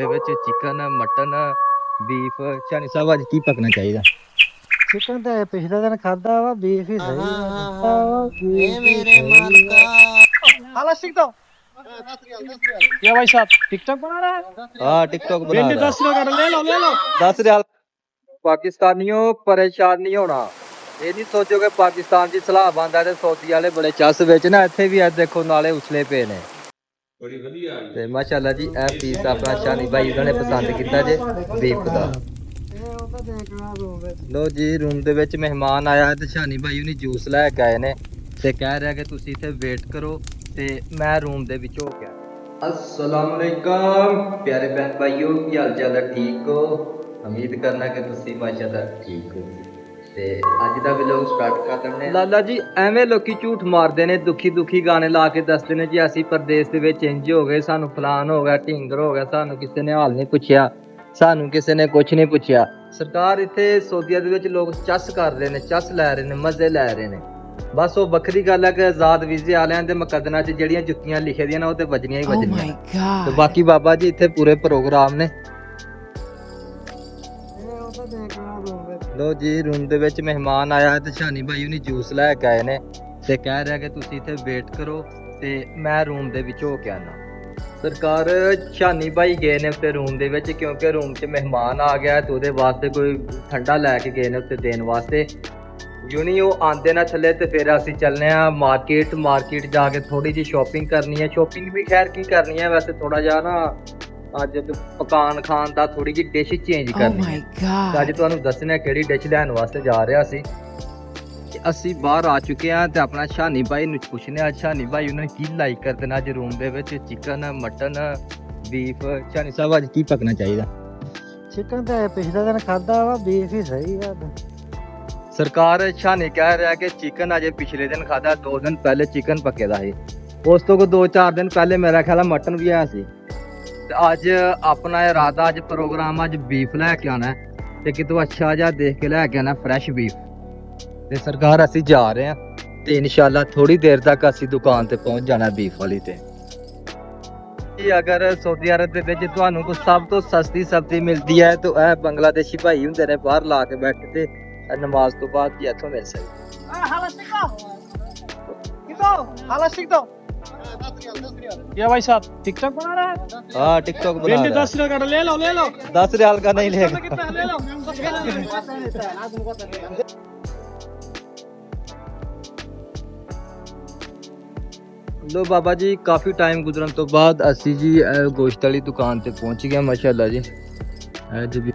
ਦੇ ਵਿੱਚ chicken mutton beef ਸ਼ਾਨੀ ਸਾਹਿਬ ਅੱਜ ਕੀ ਪਕਣਾ ਚਾਹੀਦਾ? चिकन तो पिछले दिन खादा वा बीफ ही सही ए मेरे मालका हाला सीख दो ये भाई साहब टिकटॉक बना रहा है हाँ टिकटॉक बना भिंडी रहा 10 रुपए का ले लो 10 रियाल। पाकिस्तानियों परेशान नहीं होना, ਇਹ ਨਹੀਂ ਸੋਚੋ ਕਿ ਪਾਕਿਸਤਾਨ ਦੀ ਸਲਾਹ ਬੰਦਾ ਤੇ ਸੌਦੀ ਵਾਲੇ ਬੜੇ ਚੱਸ ਵਿੱਚ ਨਾ ਇੱਥੇ ਵੀ ਅੱਜ ਦੇਖੋ ਨਾਲੇ ਉਛਲੇ ਪਏ ਨੇ ਬੜੀ ਵਧੀਆ ਤੇ ਮਾਸ਼ਾਅੱਲਾ ਜੀ ਇਹ ਪੀਸ ਆਪਣਾ ਸ਼ਾਨੀ ਭਾਈ ਉਹਨਾਂ ਨੇ ਪਸੰਦ ਕੀਤਾ ਜੇ ਬੀਫ ਦਾ। ਲੋ ਜੀ ਰੂਮ ਦੇ ਵਿੱਚ ਮਹਿਮਾਨ ਆਇਆ ਹੈ ਤੇ ਸ਼ਾਨੀ ਭਾਈ ਉਹਨੇ ਜੂਸ ਲੈ ਕੇ ਆਏ ਨੇ ਤੇ ਕਹਿ ਰਿਹਾ ਕਿ ਤੁਸੀਂ ਇੱਥੇ ਵੇਟ ਕਰੋ ਤੇ ਮੈਂ ਰੂਮ ਦੇ ਵਿੱਚ ਹੋ ਗਿਆ। अस्सलाम वालेकुम प्यारे बहन भाइयों, की हाल चाल है? ठीक हो? उम्मीद करना कि तुसी माशाअल्लाह ठीक हो। ਤੇ ਅੱਜ ਦਾ ਵਲੌਗ ਸਟਾਰਟ ਕਰ ਦਿੰਦੇ ਹਾਂ। ਲਾਲਾ ਜੀ ਐਵੇਂ ਲੋਕੀ ਝੂਠ ਮਾਰਦੇ ਨੇ, ਦੁਖੀ ਗਾਣੇ ਲਾ ਕੇ ਦੱਸਦੇ ਨੇ ਜੀ ਅਸੀਂ ਪਰਦੇਸ ਦੇ ਵਿੱਚ ਇੰਜ ਹੋ ਗਏ, ਸਾਨੂੰ ਫਲਾਨ ਹੋ ਗਿਆ, ਢਿੰਗਰ ਹੋ ਗਿਆ, ਸਾਨੂੰ ਕਿਸੇ ਨੇ ਹਾਲ ਨਹੀਂ ਪੁੱਛਿਆ, ਸਾਨੂੰ ਕਿਸੇ ਨੇ ਕੁਝ ਨਹੀਂ ਪੁੱਛਿਆ। ਸਰਕਾਰ ਇੱਥੇ ਸਊਦੀਆ ਦੇ ਵਿੱਚ ਲੋਕ ਚੱਸ ਕਰ ਰਹੇ ਨੇ, ਚੱਸ ਲੈ ਰਹੇ ਨੇ, ਮਜ਼ੇ ਲੈ ਰਹੇ ਨੇ। ਬਸ ਉਹ ਵੱਖਰੀ ਗੱਲ ਹੈ ਕਿ ਆਜ਼ਾਦ ਵੀਜ਼ੇ ਵਾਲਿਆਂ ਦੇ ਮੁਕੱਦਮਾਂ 'ਚ ਜਿਹੜੀਆਂ ਜੁੱਤੀਆਂ ਲਿਖੇ ਦੀਆਂ ਨੇ ਉਹ ਤੇ ਵੱਜਣੀਆਂ ਹੀ ਵੱਜਣੀਆਂ ਤੇ ਬਾਕੀ ਬਾਬਾ ਜੀ ਇੱਥੇ ਪੂਰੇ ਪ੍ਰੋਗਰਾਮ ਨੇ। ਲੋ ਜੀ ਰੂਮ ਦੇ ਵਿੱਚ ਮਹਿਮਾਨ ਆਇਆ ਹੈ ਤੇ ਸ਼ਾਨੀ ਭਾਈ ਉਹਨੇ ਜੂਸ ਲੈ ਕੇ ਆਏ ਨੇ ਤੇ ਕਹਿ ਰਿਹਾ ਕਿ ਤੁਸੀਂ ਇੱਥੇ ਵੇਟ ਕਰੋ ਤੇ ਮੈਂ ਰੂਮ ਦੇ ਵਿੱਚ ਹੋ ਕੇ ਆਣਾ। ਸਰਕਾਰ ਸ਼ਾਨੀ ਭਾਈ ਗਏ ਨੇ ਉੱਤੇ ਰੂਮ ਦੇ ਵਿੱਚ ਕਿਉਂਕਿ ਰੂਮ 'ਚ ਮਹਿਮਾਨ ਆ ਗਿਆ ਤੇ ਉਹਦੇ ਵਾਸਤੇ ਕੋਈ ਠੰਡਾ ਲੈ ਕੇ ਗਏ ਨੇ ਉੱਤੇ ਦੇਣ ਵਾਸਤੇ। ਯੂਨੀ ਉਹ ਆਂਦੇ ਨਾ ਥੱਲੇ ਤੇ ਫਿਰ ਅਸੀਂ ਚੱਲਨੇ ਆ ਮਾਰਕੀਟ ਜਾ ਕੇ ਥੋੜੀ ਜਿਹੀ ਸ਼ਾਪਿੰਗ ਕਰਨੀ ਹੈ। ਸ਼ਾਪਿੰਗ ਵੀ ਖੈਰ ਕੀ ਕਰਨੀ ਹੈ, ਵੈਸੇ ਥੋੜਾ ਜਿਹਾ ਨਾ ਅੱਜ ਪਕਾਨ ਖਾਣ ਦਾ ਥੋੜੀ ਜਿਹੀ ਡਿਸ਼ ਚੇਂਜ ਕਰਨੀ ਹੈ। ਅੱਜ ਤੁਹਾਨੂੰ ਦੱਸਣਾ ਕਿਹੜੀ ਡਿਸ਼ ਲੈਣ ਵਾਸਤੇ ਜਾ ਰਿਹਾ ਸੀ। ਅਸੀਂ ਬਾਹਰ ਆ ਚੁੱਕੇ ਹਾਂ ਤੇ ਆਪਣਾ ਸ਼ਾਨੀ ਭਾਈ ਨੂੰ ਪੁੱਛਨੇ ਆ ਸ਼ਾਨੀ ਭਾਈ ਉਹਨਾਂ ਕੀ ਲਾਈਕ ਕਰਦੇ ਨੇ ਅੱਜ ਰੂਮ ਦੇ ਵਿੱਚ ਚਿਕਨ ਮਟਨ ਬੀਫ। ਸ਼ਾਨੀ ਸਾਹਿਬ ਅੱਜ ਕੀ ਪਕਣਾ ਚਾਹੀਦਾ? चिकन तो पिछले दिन खादा वा बीफ ही सही है। ਸਰਕਾਰ ਸ਼ਾਨੀ ਕਹਿ ਰਿਹਾ ਕਿ ਚਿਕਨ ਅਜੇ ਪਿਛਲੇ ਦਿਨ ਖਾਦਾ, 2 ਦਿਨ ਪਹਿਲੇ ਚਿਕਨ ਪੱਕੇ ਦਾ ਸੀ, ਉਸ ਤੋਂ 2-4 ਦਿਨ ਪਹਿਲੇ ਮੇਰਾ ਖਿਆਲ ਮਟਨ ਵੀ ਆਇਆ ਸੀ ਤੇ ਅੱਜ ਆਪਣਾ ਇਰਾਦਾ ਅੱਜ ਪ੍ਰੋਗਰਾਮ ਅੱਜ ਬੀਫ ਲੈ ਕੇ ਆਣਾ ਤੇ ਕਿਤੋਂ ਅੱਛਾ ਜਿਹਾ ਦੇਖ ਕੇ ਲੈ ਕੇ ਆਣਾ ਫਰੈਸ਼ ਬੀਫ। ਤੇ ਸਰਕਾਰ ਅਸੀਂ ਜਾ ਰਹੇ ਹਾਂ ਤੇ ਇਨਸ਼ਾਅੱਲਾ ਥੋੜੀ ਦੇਰ ਤੱਕ ਅਸੀਂ ਦੁਕਾਨ ਤੇ ਪਹੁੰਚ ਜਾਣਾ ਬੀਫ ਵਾਲੀ ਤੇ। ਅਗਰ ਸਊਦੀ ਅਰਬ ਦੇ ਵਿੱਚ ਤੁਹਾਨੂੰ ਕੋਈ ਸਭ ਤੋਂ ਸਸਤੀ ਸਬਜ਼ੀ ਮਿਲਦੀ ਹੈ ਤਾਂ ਇਹ ਬੰਗਲਾਦੇਸ਼ੀ ਭਾਈ ਹੁੰਦੇ ਨੇ ਬਾਹਰ ਲਾ ਕੇ ਬੈਠੇ ਤੇ ਨਮਾਜ਼ ਤੋਂ ਬਾਅਦ ਹੀ ਇੱਥੋਂ ਮਿਲ हाला ये भाई साहब टिकटॉक बना रहा है हाँ टिकटॉक बना भिंडी रहा 10 रुपए का ले लो 10 रियाल का नहीं लेगा। कितना ले लो ਲੋ ਬਾਬਾ ਜੀ ਕਾਫੀ ਟਾਈਮ ਗੁਜ਼ਰਨ ਤੋਂ ਬਾਅਦ ਅਸੀਂ ਜੀ ਗੋਸ਼ਤ ਵਾਲੀ ਦੁਕਾਨ ਤੇ ਪਹੁੰਚ ਗਏ ਮਾਸ਼ਾਅੱਲਾ ਜੀ। ਅੱਜ ਵੀ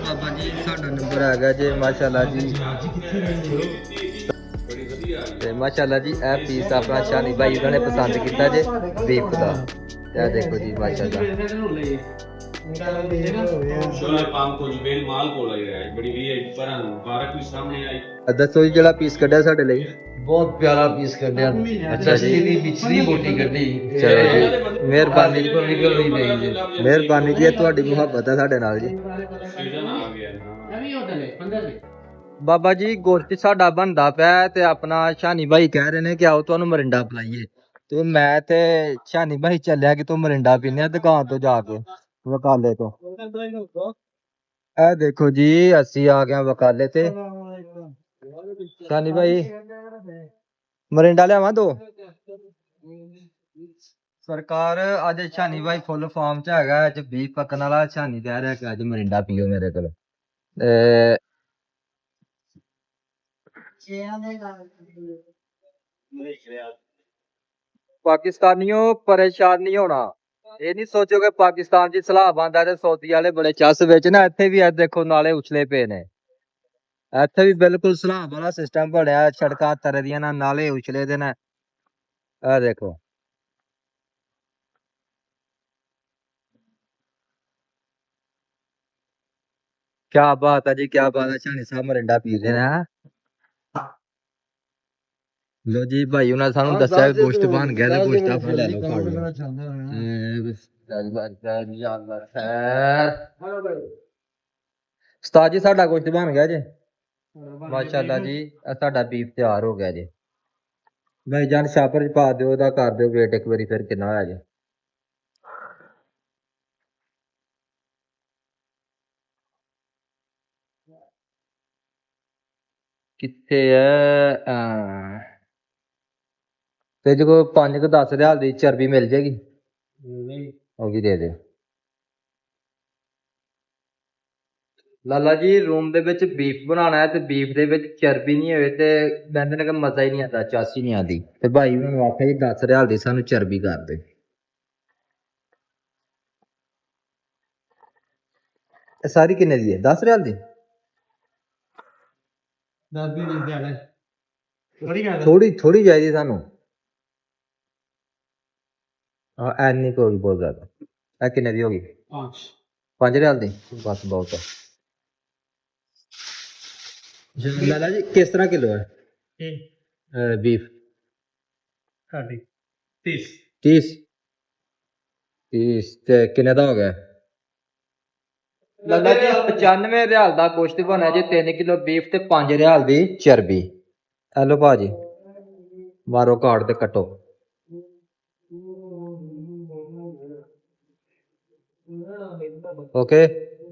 ਬਾਬਾ ਜੀ ਸਾਡਾ ਨੰਬਰ ਹੈਗਾ ਜੀ ਮਾਸ਼ਾਅੱਲਾ ਜੀ ਤੇ ਮਾਸ਼ਾਅੱਲਾ ਜੀ ਇਹ ਪੀਸ ਆਪਣਾ ਸ਼ਾਨੀ ਭਾਈ ਉਹਨਾਂ ਨੇ ਪਸੰਦ ਕੀਤਾ ਜੇ ਬੀਫ ਦਾ। ਇਹ ਦੇਖੋ ਜੀ ਮਾਸ਼ਾਅੱਲਾ ਦੱਸੋ ਜੀ ਜਿਹੜਾ ਪੀਸ ਕੱਢਿਆ ਸਾਡੇ ਲਈ। बहुत प्यारा पीस कर दिया। अच्छा जी बिछली बोटी कर दी। ਚਲੋ ਜੀ ਮਿਹਰਬਾਨੀ ਜੀ, निकल रही नहीं जी। ਮਿਹਰਬਾਨੀ ਜੀ, ਇਹ ਤੁਹਾਡੀ ਮੁਹੱਬਤ ਹੈ ਸਾਡੇ ਨਾਲ ਜੀ। ਬਾਬਾ ਜੀ ਗੋਸ਼ਤ ਸਾਡਾ ਬਣਦਾ ਪਿਆ ਤੇ ਆਪਣਾ ਸ਼ਾਨੀ ਭਾਈ ਕਹਿ ਰਹੇ ਨੇ ਕਿ ਆਓ ਤੁਹਾਨੂੰ ਮਰਿੰਡਾ ਪਿਲਾਈਏ ਤੇ ਮੈਂ ਤੇ ਸ਼ਾਨੀ ਭਾਈ ਚੱਲਿਆ ਕਿ ਤੂੰ ਮਰਿੰਡਾ ਪੀਨੇ ਆ ਦੁਕਾਨ ਤੋਂ ਜਾ ਕੇ ਵਕਾਲੇ ਤੋਂ। ਇਹ ਦੇਖੋ ਜੀ ਅਸੀਂ ਆ ਗਏ ਵਕਾਲੇ ਤੇ। ਸ਼ਾਨੀ ਭਾਈ ਮਰਿੰਡਾ ਲਿਆਵਾਂ 2। ਸਰਕਾਰ ਅੱਜ ਸ਼ਾਨੀ ਭਾਈ ਫੁੱਲ ਫਾਰਮ ਚ ਹੈਗਾ, ਅੱਜ ਬੀਫ ਪੱਕਣ ਵਾਲਾ। ਸ਼ਾਨੀ ਕਹਿ ਰਿਹਾ ਕਿ ਅੱਜ ਮਰਿੰਡਾ ਪੀਓ ਮੇਰੇ ਕੋਲ। ਪਾਕਿਸਤਾਨੀਓ ਪਰੇਸ਼ਾਨ ਨਹੀਂ ਹੋਣਾ, ਇਹ ਨਹੀਂ ਸੋਚੋ ਕਿ ਪਾਕਿਸਤਾਨ ਦੀ ਸਲਾਹ ਬੰਦਾ ਤੇ ਸਊਦੀ ਵਾਲੇ ਬੜੇ ਚੱਸ ਵਿੱਚ ਨਾ ਇੱਥੇ ਵੀ ਅੱਜ ਦੇਖੋ ਨਾਲੇ ਉਛਲੇ ਪਏ ਨੇ। ਇੱਥੇ ਵੀ ਬਿਲਕੁਲ ਸਲਾਹ ਵਾਲਾ ਸਿਸਟਮ ਬਣਿਆ, ਸੜਕਾਂ ਤਰਦੀਆਂ ਨਾ ਨਾਲੇ ਉਛਲੇ ਦੇ ਨੇ। ਆ ਦੇਖੋ ਕਿਆ ਬਾਤ ਹੈ ਜੀ, ਕਿਆ ਬਾਤ ਹੈ। ਸ਼ਾਨੀ ਸਾਹਿਬ ਮਰਿੰਡਾ ਪੀ ਰਹੇ ਨੇ। ਲੋ ਜੀ ਭਾਈ ਉਹਨਾਂ ਸਾਨੂੰ ਦੱਸਿਆ ਗੋਸ਼ਤ ਬਣ ਗਿਆ ਤੇ ਗੋਸ਼ਤ ਆਪਣਾ ਲੈ ਲਓ ਖਾ ਲਓ। ਉਸਤਾਦ ਜੀ ਸਾਡਾ ਗੋਸ਼ਤ ਬਣ ਗਿਆ ਜੀ ਮਾਸ਼ਾਅੱਲਾ ਜੀ, ਸਾਡਾ ਬੀਫ ਤਿਆਰ ਹੋ ਗਿਆ ਜੀ। ਭਾਈ ਜਾਨ ਛਾਪਰ ਚ ਪਾ ਦਿਓ ਉਹਦਾ ਕਰ ਦਿਓ ਵੇਟ ਇੱਕ ਵਾਰੀ ਫਿਰ ਕਿੰਨਾ ਹੋਇਆ ਜੀ ਕਿੱਥੇ ਹੈ ਤੇ ਜੇ ਕੋਈ 5-10 ਰਿਆਲ ਦੀ ਚਰਬੀ ਮਿਲ ਜੇਗੀ ਨਹੀਂ ਉਹ ਵੀ ਦੇ ਦਿਓ ਲਾਲਾ ਜੀ ਰੂਮ ਦੇ ਵਿੱਚ ਬੀਫ ਬਣਾਉਣਾ ਹੈ ਤੇ ਬੀਫ ਦੇ ਵਿੱਚ ਚਰਬੀ ਨਹੀਂ ਹੋਵੇ ਤੇ ਕਹਿੰਦੇ ਨੇ ਕਿ ਮਜ਼ਾ ਹੀ ਨਹੀਂ ਆਉਂਦਾ ਚਾਸੀ ਨਹੀਂ ਆਉਂਦੀ ਤੇ ਭਾਈ ਮੈਨੂੰ ਆਖਿਆ ਜੀ 10 ਰਿਆਲ ਦੀ ਸਾਨੂੰ ਚਰਬੀ ਕਰ ਦੇ ਇਹ ਸਾਰੀ ਕਿੰਨੇ ਦੀ ਹੈ 10 ਰਿਆਲ ਦੀ ਦੱਸ ਦੀ ਨਹੀਂ ਜਾਣਾ ਥੋੜੀ ਗੱਲ ਥੋੜੀ ਥੋੜੀ ਚਾਹੀਦੀ ਸਾਨੂੰ ਹਾਂ ਐਨੀ ਕੋਈ ਬਹੁਤ ਜ਼ਿਆਦਾ ਇਹ ਕਿੰਨੇ ਦੀ ਹੋ ਗਈ 5 ਰਿਆਲ ਦੀ ਬਸ ਬਹੁਤ ਹੈ ਲਾਲਾ ਜੀ ਕਿਸ ਤਰ੍ਹਾਂ ਕਿਲੋ ਹੈ ਇਹ ਬੀਫ ਸਾਡੀ 30 30 30 ਤੇ ਕਿੰਨੇ ਦਾ ਹੋ ਗਿਆ ਲਾਲਾ ਜੀ 95 ਰਿਆਲ ਦਾ ਗੋਸ਼ਤ ਬਣਿਆ ਜੀ 3 ਕਿਲੋ ਬੀਫ ਤੇ 5 ਰਿਆਲ ਦੀ ਚਰਬੀ ਹੈਲੋ ਭਾਜੀ ਮਾਰੋ ਕਾਰਡ ਤੇ ਕੱਟੋ okay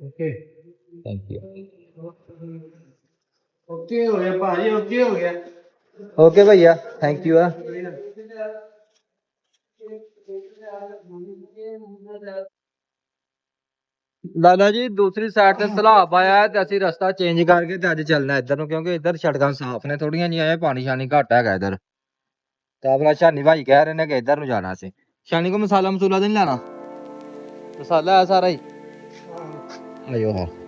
okay thank you okay ਹੋ ਗਿਆ ਭਾਜੀ ਓਕੇ ਹੋ ਗਿਆ ओके भैया थैंक यू ਲਾਲਾ ਜੀ ਦੂਸਰੀ ਸਾਈਡ ਤੇ ਸਲਾਬ ਆਇਆ ਹੈ ਤੇ ਅਸੀਂ ਰਸਤਾ ਚੇਂਜ ਕਰਕੇ ਤੇ ਅੱਜ ਚੱਲਣਾ ਇੱਧਰ ਨੂੰ ਕਿਉਂਕਿ ਇੱਧਰ ਸੜਕਾਂ ਸਾਫ਼ ਨੇ ਥੋੜੀਆਂ ਨਹੀਂ ਆਏ ਪਾਣੀ ਸ਼ਾਨੀ ਘੱਟ ਹੈਗਾ ਇੱਧਰ ਤਾਂ ਆਪਣਾ ਸ਼ਾਨੀ ਭਾਈ ਕਹਿ ਰਹੇ ਨੇ ਕਿ ਇੱਧਰ ਨੂੰ ਜਾਣਾ ਸੀ ਸ਼ਾਨੀ ਕੋ ਮਸਾਲਾ ਮਸੂਲਾ ਤਾਂ ਨਹੀਂ ਲੈਣਾ ਮਸਾਲਾ ਹੈ ਸਾਰਾ ਹੀ ਆਇਓ ਹਾਂ